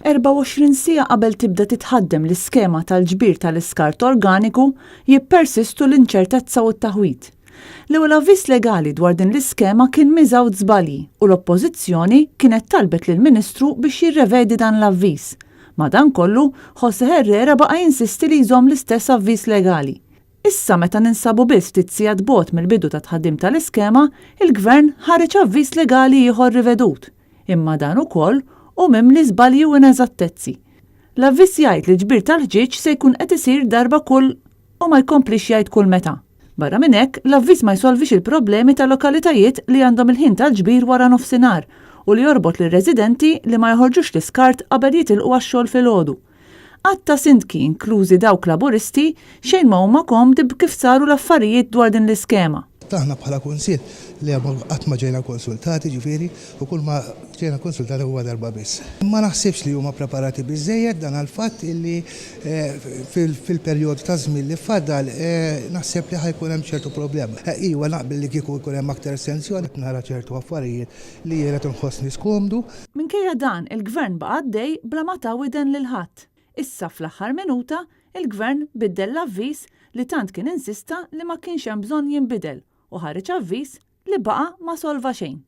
24 siegħa qabel tibda titħaddem l-iskema tal-ġbir tal-iskart organiku jippersistu l-inċertezza u t-taħwit. L-ewwel avviż legali dwar din l-iskema kien miżgħud żbalji u l-Oppożizzjoni kienet talbet lill-Ministru biex jirrevedi dan l-avviż. Madankollu, José Herrera baqa' jinsisti li jżomm l-istess avviż legali. Issa meta ninsabu biss ftit sigħat bogħod mill-bidu ta' tħaddim tal-iskema, il-Gvern ħareġ avviż legali ieħor rivedut. Imma dan ukoll mimli żbalji u ineżattezzi. L-avviż jgħid li ġbir tal-ħġieġ se jkun qed isir darba kull u ma jkomplix jgħid kull meta. Barra minn hekk, l-avviż ma jsolvix il-problemi ta' lokalitajiet li għandhom il-ħin tal-ġbir wara nofsinhar u li jorbot lir-residenti li ma jħorġux l-iskart qabel jitilqu għax-xogħol filgħodu. Għatta sindki inklużi dawk laburisti xejn ma huma komdi b'kif saru l-affarijiet dwar din l-iskema. Aħna bħala kunsill li qatt ma ġejna konsultati ġifieri u kull ma ġejna konsultati huwa darba biss. Ma naħsibx li huma preparati biżejjed dan għall-fatt illi fil-perjodu ta' żmien li fadal naħseb li ħajkun hemm ċertu problema. Iwa naqbel li kieku jkun hemm aktar estensjoni nara ċertu affarijiet li jiena inħossni skomdu. Minkejja dan il-Gvern baqa' għaddej bla ma tawwiden lil ħadd. Issa fl-aħħar minuta il-Gvern biddel l-avviż li tant kien insista li ma kienx hemm bżonn jinbidel u ħareġ avviż li baqa' ma solva xejn.